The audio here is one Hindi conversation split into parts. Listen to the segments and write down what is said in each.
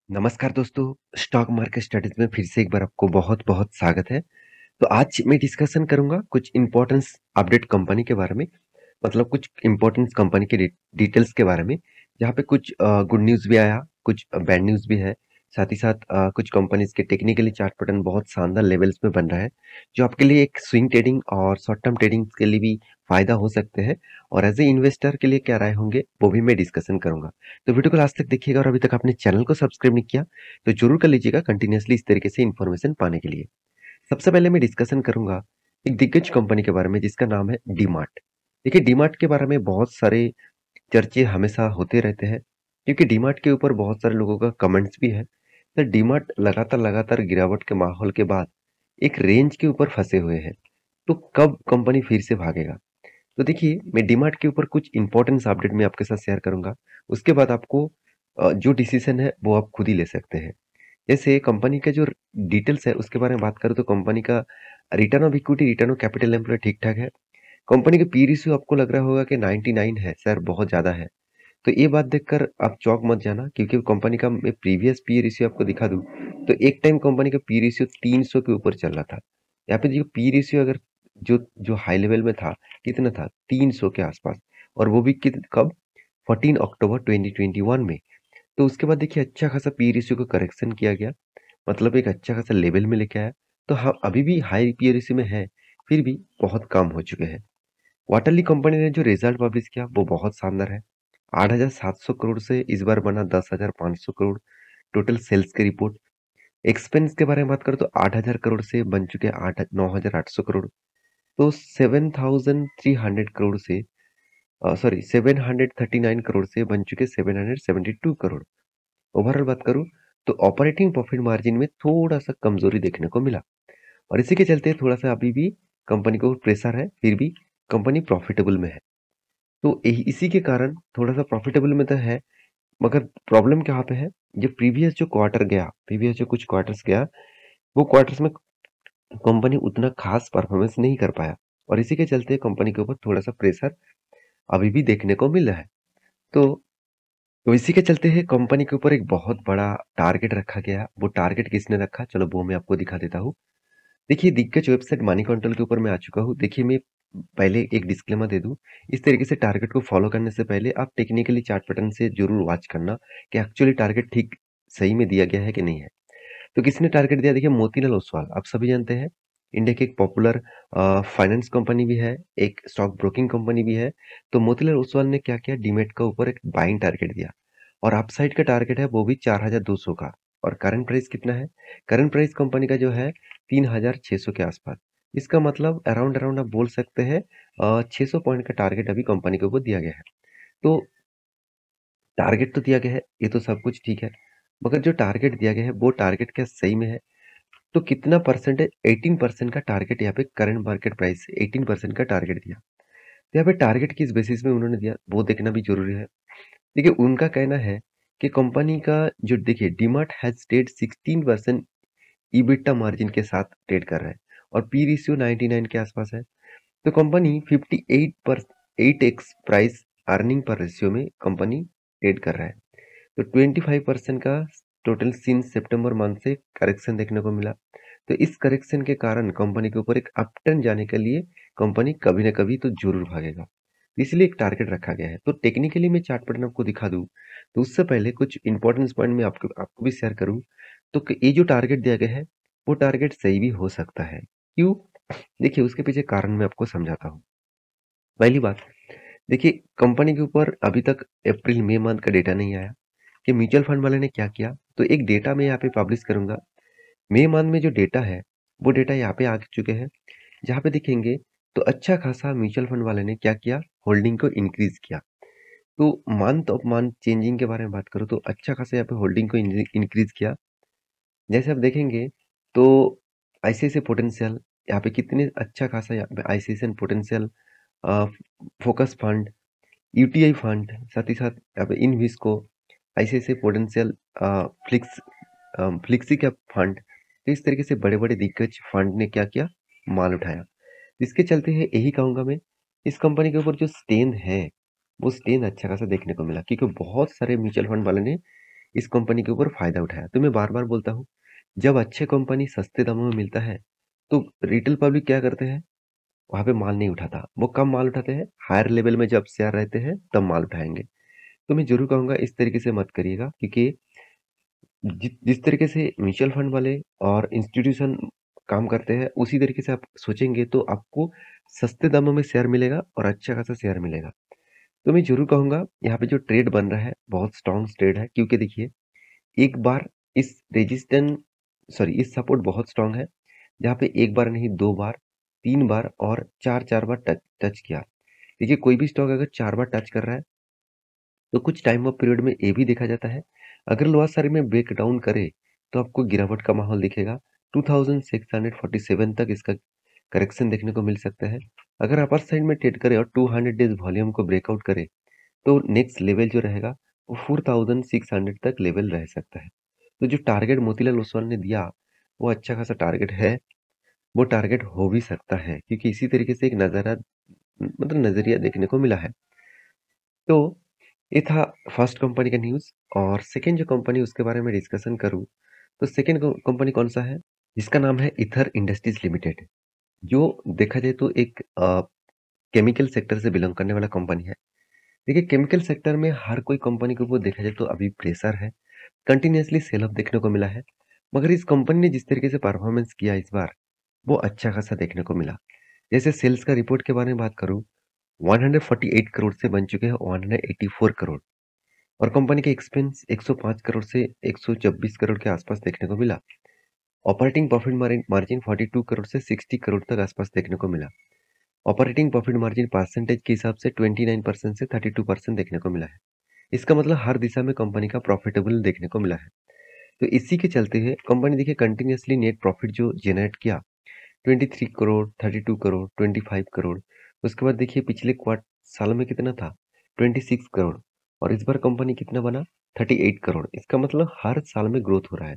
नमस्कार दोस्तों, स्टॉक मार्केट स्टडीज में फिर से एक बार आपको बहुत-बहुत स्वागत है। तो आज मैं डिस्कशन करूँगा कुछ इम्पोर्टेंस अपडेट कंपनी के बारे में, मतलब कुछ इम्पोर्टेंस कंपनी के डिटेल्स के बारे में, जहाँ पे कुछ गुड न्यूज़ भी आया, कुछ बैड न्यूज़ भी है। साथ ही साथ कुछ कंपनीज़ के टेक्निकली चार्ट पैटर्न बहुत शानदार लेवल्स में बन रहा है, जो आपके लिए एक स्विंग ट्रेडिंग और शॉर्ट टर्म ट्रेडिंग के लिए भी फ़ायदा हो सकते हैं और एज़ ए इन्वेस्टर के लिए क्या राय होंगे, वो भी मैं डिस्कशन करूँगा। तो वीडियो को लास्ट तक देखिएगा और अभी तक आपने चैनल को सब्सक्राइब नहीं किया, तो ज़रूर कर लीजिएगा कंटिन्यूअसली इस तरीके से इन्फॉर्मेशन पाने के लिए। सबसे पहले मैं डिस्कशन करूँगा एक दिग्गज कंपनी के बारे में जिसका नाम है डीमार्ट। देखिए डीमार्ट के बारे में बहुत सारे चर्चे हमेशा होते रहते हैं क्योंकि डीमार्ट के ऊपर बहुत सारे लोगों का कमेंट्स भी है। तो डीमार्ट लगातार लगातार गिरावट के माहौल के बाद एक रेंज के ऊपर फंसे हुए हैं। तो कब कंपनी फिर से भागेगा? तो देखिए मैं डीमार्ट के ऊपर कुछ इंपॉर्टेंस अपडेट मैं आपके साथ शेयर करूंगा। उसके बाद आपको जो डिसीजन है वो आप खुद ही ले सकते हैं। जैसे कंपनी का जो डिटेल्स है उसके बारे में बात करूँ तो कंपनी का return of equity, return of capital employed ठीक-ठाक है। कंपनी का पी रेशियो आपको लग रहा होगा कि 99 है, सर बहुत ज़्यादा है। तो ये बात देखकर आप चौंक मत जाना क्योंकि कंपनी का मैं प्रीवियस पी रेशियो आपको दिखा दूँ, तो एक टाइम कंपनी का पी रेशियो 300 के ऊपर चल रहा था। यहाँ पे जो पी रेशियो अगर जो जो हाई लेवल में था, कितना था? 300 के आसपास और वो भी कब? 14 अक्टूबर 2021 में। तो उसके बाद देखिए अच्छा खासा पी रेशियो को करेक्शन किया गया, मतलब एक अच्छा खासा लेवल में लेके आया। तो हाँ, अभी भी हाई पी रेशियो में है, फिर भी बहुत कम हो चुके हैं। क्वार्टरली कंपनी ने जो रिजल्ट पब्लिश किया वो बहुत शानदार है। 8,700 करोड़ से इस बार बना 10,500 करोड़ टोटल सेल्स की रिपोर्ट। एक्सपेंस के बारे में बात करें तो 8,000 करोड़ से बन चुके हैं 9,800 करोड़। तो 7,300 करोड़ से 739 करोड़ से बन चुके 772 करोड़। ओवरऑल बात करूं तो ऑपरेटिंग प्रॉफिट मार्जिन में थोड़ा सा कमजोरी देखने को मिला और इसी के चलते थोड़ा सा अभी भी कंपनी को प्रेशर है, फिर भी कंपनी प्रॉफिटेबल में है। तो इसी के कारण थोड़ा सा प्रॉफिटेबल में तो है, मगर प्रॉब्लम कहाँ पे है? जो प्रीवियस जो क्वार्टर गया, प्रीवियस जो कुछ क्वार्टर्स गया, वो क्वार्टर्स में कंपनी उतना खास परफॉर्मेंस नहीं कर पाया और इसी के चलते कंपनी के ऊपर थोड़ा सा प्रेशर अभी भी देखने को मिल रहा है। तो तो इसी के चलते है कंपनी के ऊपर एक बहुत बड़ा टारगेट रखा गया। वो टारगेट किसने रखा? चलो वो मैं आपको दिखा देता हूँ। देखिए दिग्गज वेबसाइट मनी कंट्रोल के ऊपर मैं आ चुका हूँ। देखिए मैं पहले एक डिस्क्लेमर दे दूँ, इस तरीके से टारगेट को फॉलो करने से पहले आप टेक्निकली चार्ट पैटर्न से ज़रूर वॉच करना कि एक्चुअली टारगेट ठीक सही में दिया गया है कि नहीं है। तो किसने टारगेट दिया? देखिए मोतीलाल ओसवाल, आप सभी जानते हैं इंडिया की एक पॉपुलर फाइनेंस कंपनी भी है, एक स्टॉक ब्रोकिंग कंपनी भी है। तो मोतीलाल ओसवाल ने क्या किया? डीमैट के ऊपर एक बाइंग टारगेट दिया और अपसाइड का टारगेट है वो भी 4,200 का। और करंट प्राइस कितना है? करंट प्राइस कंपनी का जो है 3,600 के आसपास। इसका मतलब अराउंड अराउंड आप बोल सकते हैं 600 पॉइंट का टारगेट अभी कंपनी के ऊपर दिया गया है। तो टारगेट तो दिया गया है, ये तो सब कुछ ठीक है, मगर जो टारगेट दिया गया है वो टारगेट क्या सही में है? तो कितना परसेंट है? 18% का टारगेट यहाँ पे करंट मार्केट प्राइस से 18% का टारगेट दिया। तो यहाँ पे टारगेट किस बेसिस में उन्होंने दिया वो देखना भी जरूरी है। देखिए उनका कहना है कि कंपनी का जो देखिए DMart has stayed 16% EBITDA margin के साथ ट्रेड कर रहा है और पी रेशियो 99 के आसपास है। तो कंपनी 58 पर 8x price earning per ratio में कंपनी ट्रेड कर रहा है। तो 25% का टोटल सिंस सितंबर मंथ से करेक्शन देखने को मिला। तो इस करेक्शन के कारण कंपनी के ऊपर एक अपटर्न जाने के लिए कंपनी कभी ना कभी तो जरूर भागेगा, इसलिए एक टारगेट रखा गया है। तो टेक्निकली मैं चार्ट पैटर्न आपको दिखा दूं तो उससे पहले कुछ इंपॉर्टेंस पॉइंट मैं आपको आपको भी शेयर करूं। तो ये जो टारगेट दिया गया है वो टारगेट सही भी हो सकता है। क्यों? देखिए उसके पीछे कारण मैं आपको समझाता हूँ। पहली बात, देखिए कंपनी के ऊपर अभी तक अप्रैल मई मंथ का डेटा नहीं आया कि म्यूचुअल फंड वाले ने क्या किया। तो एक डेटा मैं यहाँ पे पब्लिश करूंगा। मई मंथ में जो डेटा है वो डेटा यहाँ पे आ चुके हैं, जहाँ पे देखेंगे तो अच्छा खासा म्यूचुअल फंड वाले ने क्या किया? होल्डिंग को इंक्रीज किया। तो मंथ ऑफ मंथ चेंजिंग के बारे में बात करूँ तो अच्छा खासा यहाँ पे होल्डिंग को इंक्रीज किया। जैसे आप देखेंगे तो आईसीआईसीआई पोटेंशियल यहाँ पे कितने अच्छा खासा यहाँ पे ICICI potential, focus fund, UTI fund, साथ ही साथ यहाँ पे Invesco, ICICI potential, flex, flexi cap fund. तो इस तरीके से बड़े बड़े दिग्गज फंड ने क्या किया? माल उठाया। इसके चलते है यही कहूंगा मैं, इस कंपनी के ऊपर जो स्टेन है वो स्टेन अच्छा खासा देखने को मिला क्योंकि बहुत सारे म्यूचुअल फंड वाले ने इस कंपनी के ऊपर फायदा उठाया। तो मैं बार-बार बोलता हूँ, जब अच्छे कंपनी सस्ते दामों में मिलता है, तो रिटेल पब्लिक क्या करते हैं, वहाँ पे माल नहीं उठाता। वो कब माल उठाते हैं, हायर लेवल में जब शेयर रहते हैं, तब माल उठाएँगे। तो मैं ज़रूर कहूँगा इस तरीके से मत करिएगा, क्योंकि जिस तरीके से म्यूचुअल फंड वाले और इंस्टीट्यूशन काम करते हैं, उसी तरीके से आप सोचेंगे तो आपको सस्ते दामों में शेयर मिलेगा और अच्छा खासा शेयर मिलेगा। तो मैं ज़रूर कहूँगा यहाँ पे जो ट्रेड बन रहा है, बहुत स्ट्रॉन्ग ट्रेड है, क्योंकि देखिए एक बार इस सपोर्ट बहुत स्ट्रॉन्ग है, जहाँ पे एक बार नहीं 2 बार, 3 बार और 4-4 बार टच टच किया। देखिए कोई भी स्टॉक अगर 4 बार टच कर रहा है, तो कुछ टाइम ऑफ पीरियड में ये भी देखा जाता है, अगर लोअर साइड में ब्रेक डाउन करे, तो आपको गिरावट का माहौल दिखेगा। 2647 तक इसका करेक्शन देखने को मिल सकता है। अगर अपर साइड में ट्रेड करे और 200 डेज़ वॉल्यूम को ब्रेकआउट करे, तो नेक्स्ट लेवल जो रहेगा, वो 4600 तक लेवल रह सकता है। तो जो टारगेट मोतीलाल ओसवाल ने दिया, वो अच्छा खासा टारगेट है, वो टारगेट हो भी सकता है, क्योंकि इसी तरीके से एक नज़रिया देखने को मिला है। तो ये था फर्स्ट कंपनी का न्यूज़। और सेकंड जो कंपनी उसके बारे में डिस्कशन करूँ, तो सेकंड कंपनी कौन-सा है? जिसका नाम है ईथर इंडस्ट्रीज़ लिमिटेड, जो देखा जाए तो एक केमिकल सेक्टर से बिलॉन्ग करने वाला कंपनी है। देखिए केमिकल सेक्टर में हर कोई कंपनी के ऊपर देखा जाए तो अभी प्रेशर है, कंटिन्यूअसली सेल ऑफ देखने को मिला है। मगर इस कंपनी ने जिस तरीके से परफॉर्मेंस किया इस बार, वो अच्छा खासा देखने को मिला। जैसे सेल्स का रिपोर्ट के बारे में बात करूँ, 148 करोड़ से बन चुके हैं 184 करोड़। और कंपनी के एक्सपेंस 105 करोड़ से 126 करोड़ के आसपास देखने को मिला। ऑपरेटिंग प्रॉफिट मार्जिन 42 करोड़ से 60 करोड़ तक आसपास देखने को मिला। ऑपरेटिंग प्रॉफिट मार्जिन परसेंटेज के हिसाब से 29% से 32% देखने को मिला है। इसका मतलब हर दिशा में कंपनी का प्रॉफिटेबल देखने को मिला है। तो इसी के चलते हुए कंपनी देखिए कंटिन्यूअसली नेट प्रॉफिट जो जनरेट किया, 23 करोड़, 32 करोड़, 25 करोड़। उसके बाद देखिए पिछले क्वार्ट साल में कितना था? 26 करोड़। और इस बार कंपनी कितना बना? 38 करोड़। इसका मतलब हर साल में ग्रोथ हो रहा है।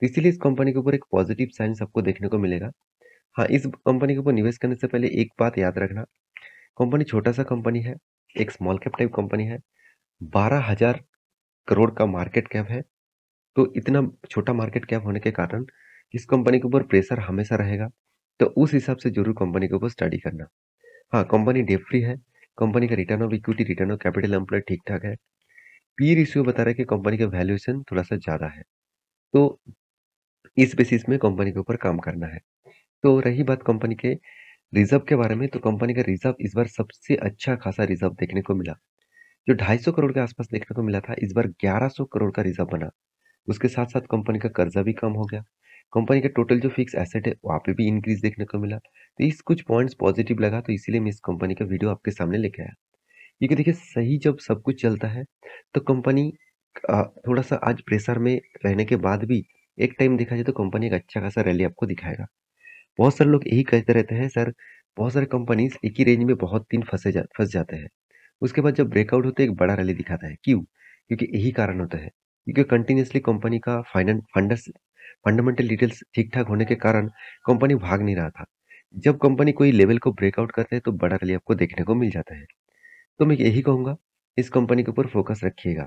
तो इसीलिए इस कंपनी के ऊपर एक पॉजिटिव साइन्स आपको देखने को मिलेगा। हाँ, इस कंपनी के ऊपर निवेश करने से पहले एक बात याद रखना, कंपनी छोटा-सा कंपनी है, एक स्मॉल कैप टाइप कंपनी है, 12,000 करोड़ का मार्केट कैप है। तो इतना छोटा मार्केट कैप होने के कारण इस कंपनी के ऊपर प्रेशर हमेशा रहेगा। तो उस हिसाब से ज़रूर कंपनी के ऊपर स्टडी करना। हाँ, कंपनी डेट फ्री है, कंपनी का return of equity, return of capital employed ठीक-ठाक है। पी रेशियो बता रहा है कि कंपनी का वैल्यूएशन थोड़ा-सा ज़्यादा है। तो इस बेसिस में कंपनी के ऊपर काम करना है। तो रही बात कंपनी के रिज़र्व के बारे में, तो कंपनी का रिज़र्व इस बार सबसे अच्छा खासा रिज़र्व देखने को मिला। जो 250 करोड़ के आसपास देखने को मिला था, इस बार 1100 करोड़ का रिज़र्व बना। उसके साथ-साथ कंपनी का कर्जा भी कम हो गया। कंपनी का टोटल जो फिक्स एसेट है, वहाँ पे भी इंक्रीज़ देखने को मिला। तो इस कुछ पॉइंट्स पॉज़िटिव लगा, तो इसीलिए मैं इस कंपनी का वीडियो आपके सामने लेके आया। क्योंकि देखिए सही जब सब कुछ चलता है, तो कंपनी थोड़ा-सा आज प्रेशर में रहने के बाद भी एक टाइम देखा जाए तो कंपनी एक अच्छा खासा रैली आपको दिखाएगा। बहुत सारे लोग यही कहते रहते हैं, सर बहुत सारे कंपनीज़ एक ही रेंज में बहुत दिन फँस जाते हैं। उसके बाद जब ब्रेकआउट होते हैं एक बड़ा रैली दिखाता है। क्यों? क्योंकि यही कारण होता है। क्योंकि कंटिन्यूअसली कंपनी का फंडामेंटल डिटेल्स ठीक-ठाक होने के कारण कंपनी भाग नहीं रहा था। जब कंपनी कोई लेवल को ब्रेकआउट करता है तो बड़ा रैली आपको देखने को मिल जाता है। तो मैं यही कहूँगा, इस कंपनी के ऊपर फ़ोकस रखिएगा।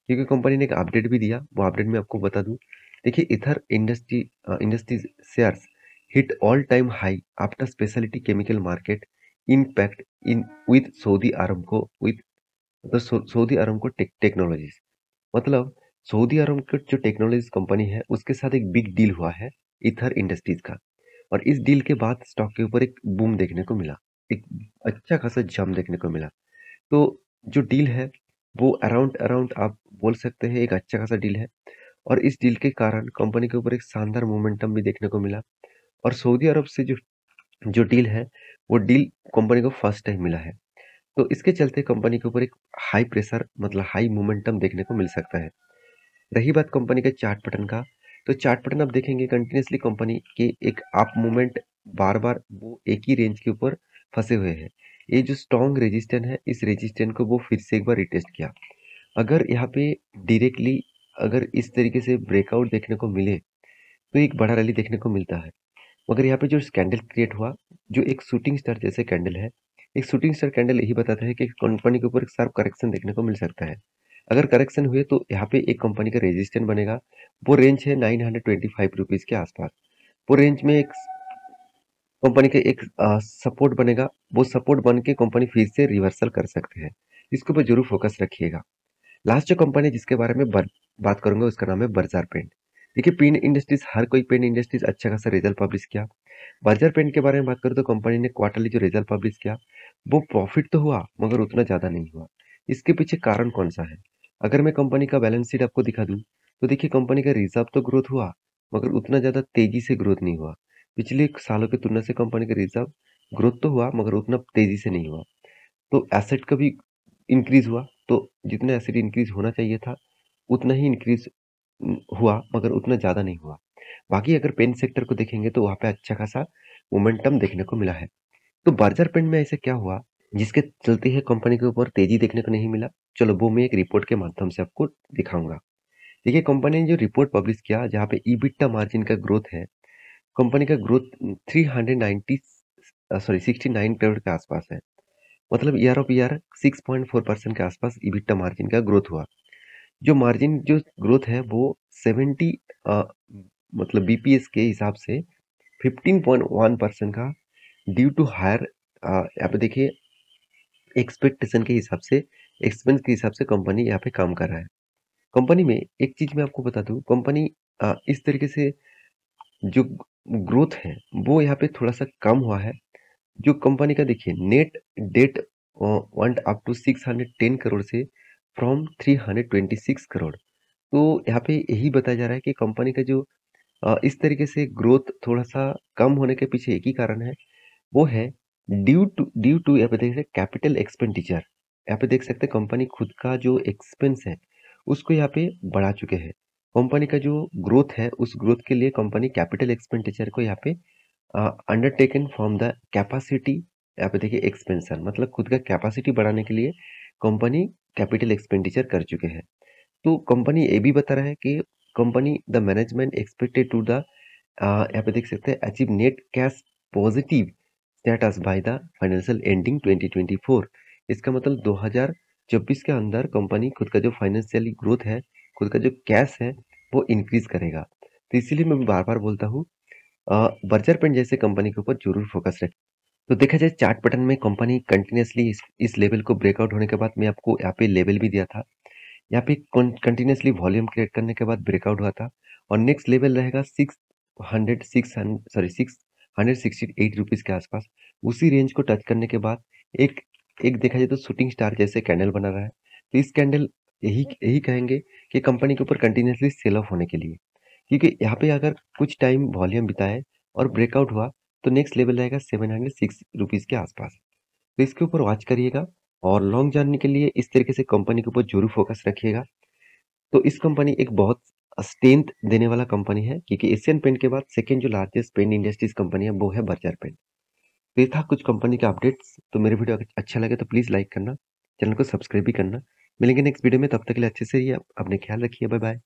क्योंकि कंपनी ने एक अपडेट भी दिया, वो अपडेट मैं आपको बता दूँ। देखिए industries shares hit all time high after speciality chemical market impact in with Saudi Aramco Saudi Aramco technologies. मतलब सऊदी अरब की जो टेक्नोलॉजीज़ कंपनी है, उसके साथ एक बिग डील हुआ है ईथर इंडस्ट्रीज़ का। और इस डील के बाद स्टॉक के ऊपर एक बूम देखने को मिला। एक अच्छा खासा जंप देखने को मिला। तो जो डील है, वो अराउंड अराउंड आप बोल सकते हैं एक अच्छा खासा डील है। और इस डील के कारण कंपनी के ऊपर एक शानदार मोमेंटम भी देखने को मिला। और सऊदी अरब से जो जो डील है, वो डील कंपनी को फर्स्ट टाइम मिला है। तो इसके चलते कंपनी के ऊपर एक हाई प्रेशर मतलब हाई मोमेंटम देखने को मिल सकता है। रही बात कंपनी के चार्ट पैटर्न का, तो चार्ट पैटर्न आप देखेंगे कंटिन्यूअसली कंपनी के एक अप मूवमेंट बार-बार वो एक ही रेंज के ऊपर फँसे हुए हैं। ये जो स्ट्रॉन्ग रेजिस्टेंस है, इस रेजिस्टेंस को वो फिर से एक बार रिटेस्ट किया। अगर यहाँ पे डायरेक्टली अगर इस तरीके से ब्रेकआउट देखने को मिले, तो एक बड़ा रैली देखने को मिलता है। मगर यहाँ पे जो कैंडल क्रिएट हुआ, जो एक शूटिंग स्टार जैसे कैंडल है, एक शूटिंग स्टार कैंडल यही बताता है कि कंपनी के ऊपर एक शार्प करेक्शन देखने को मिल सकता है। अगर करेक्शन हुए तो यहाँ पे एक कंपनी का रेजिस्टेंस बनेगा, वो रेंज है 925 रुपीज के आसपास। वो रेंज में एक कंपनी का एक सपोर्ट बनेगा, वो सपोर्ट बन के कंपनी फिर से रिवर्सल कर सकते हैं। इसके ऊपर जरूर फोकस रखिएगा। लास्ट जो कंपनी जिसके बारे में बात करूंगा उसका नाम है बर्जर पेंट। देखिए पेन इंडस्ट्रीज, हर कोई पेन इंडस्ट्रीज अच्छा खासा रिजल्ट पब्लिश किया। बर्जर पेंट के बारे में बात करूँ तो कंपनी ने क्वार्टरली जो रिजल्ट पब्लिश किया वो प्रॉफिट तो हुआ मगर उतना ज्यादा नहीं हुआ। इसके पीछे कारण कौन सा है? अगर मैं कंपनी का बैलेंस शीट आपको दिखा दूं तो देखिए कंपनी का रिजर्व तो ग्रोथ हुआ मगर उतना ज्यादा तेजी से ग्रोथ नहीं हुआ। पिछले सालों की तुलना से कंपनी का रिजर्व ग्रोथ तो हुआ मगर उतना तेजी से नहीं हुआ। तो एसेट का भी इंक्रीज हुआ, तो जितना एसेट इंक्रीज होना चाहिए था उतना ही इंक्रीज हुआ मगर उतना ज़्यादा नहीं हुआ। बाकी अगर पेन सेक्टर को देखेंगे तो वहाँ पे अच्छा खासा मोमेंटम देखने को मिला है। तो बर्जर पेन में ऐसे क्या हुआ जिसके चलते है कंपनी के ऊपर तेजी देखने को नहीं मिला? चलो वो मैं एक रिपोर्ट के माध्यम से आपको दिखाऊंगा। देखिए कंपनी ने जो रिपोर्ट पब्लिश किया जहाँ पे ईबिटा मार्जिन का ग्रोथ है, कंपनी का ग्रोथ 390 सॉरी 69 करोड़ के आसपास है। मतलब ईयर ऑफ ईयर 6.4% के आसपास ईबिटा मार्जिन का ग्रोथ हुआ। जो मार्जिन जो ग्रोथ है वो 70 मतलब बीपीएस के हिसाब से 15.1% का ड्यू टू हायर, यहाँ पे देखिए एक्सपेक्टेशन के हिसाब से, एक्सपेंस के हिसाब से कंपनी यहाँ पे काम कर रहा है। कंपनी में एक चीज मैं आपको बता दूं, कंपनी इस तरीके से जो ग्रोथ है वो यहाँ पे थोड़ा सा कम हुआ है। जो कंपनी का देखिए net debt went up to 610 crore से फ्रॉम 326 करोड़। तो यहाँ पे यही बताया जा रहा है कि कंपनी का जो इस तरीके से ग्रोथ थोड़ा सा कम होने के पीछे एक ही कारण है, वो है ड्यू टू यहाँ पे देख सकते कैपिटल एक्सपेंडिचर। यहाँ पे देख सकते हैं कंपनी खुद का जो एक्सपेंस है उसको यहाँ पे बढ़ा चुके हैं। कंपनी का जो ग्रोथ है उस ग्रोथ के लिए कंपनी कैपिटल एक्सपेंडिचर को यहाँ पे अंडरटेकन फ्रॉम द कैपेसिटी, यहाँ पे देखिए एक्सपेंशन मतलब खुद का कैपेसिटी बढ़ाने के लिए कंपनी कैपिटल एक्सपेंडिचर कर चुके हैं। तो कंपनी ये भी बता रहा है कि company the management expected to the यहाँ पे देख सकते हैं achieve net cash positive status by the financial ending 2024। इसका मतलब 2024 के अंदर कंपनी खुद का जो फाइनेंशियली ग्रोथ है, खुद का जो कैश है वो इंक्रीज करेगा। तो इसीलिए मैं बार बार बोलता हूँ बर्जर पेंट जैसे कंपनी के ऊपर जरूर फोकस रखें। तो देखा जाए चार्ट पैटर्न में कंपनी कंटिन्यूसली इस लेवल को ब्रेकआउट होने के बाद मैं आपको यहाँ पे लेवल भी दिया था। यहाँ पे कंटिन्यूसली वॉल्यूम क्रिएट करने के बाद ब्रेकआउट हुआ था और नेक्स्ट लेवल रहेगा 668 रुपीज के आसपास। उसी रेंज को टच करने के बाद एक एक देखा जाए तो शूटिंग स्टार जैसे कैंडल बना रहा है। तो इस कैंडल यही यही कहेंगे कि कंपनी के ऊपर कंटिन्यूसली सेल ऑफ होने के लिए, क्योंकि यहाँ पे अगर कुछ टाइम वॉल्यूम बिताए और ब्रेकआउट हुआ तो नेक्स्ट लेवल रहेगा 706 रुपीज के आसपास। तो इसके ऊपर वॉच करिएगा और लॉन्ग जानने के लिए इस तरीके से कंपनी के ऊपर जरूर फोकस रखिएगा। तो इस कंपनी एक बहुत स्ट्रेंथ देने वाला कंपनी है, क्योंकि एशियन पेंट के बाद सेकेंड जो लार्जेस्ट पेंट इंडस्ट्रीज कंपनी है वो है बर्जर पेंट। तो ये था कुछ कंपनी के अपडेट्स। तो मेरे वीडियो अगर अच्छा लगे तो प्लीज लाइक करना, चैनल को सब्सक्राइब भी करना। मिलेंगे नेक्स्ट वीडियो में, तब तक के लिए अच्छे से रहिए, अपने ख्याल रखिए, बाय बाय।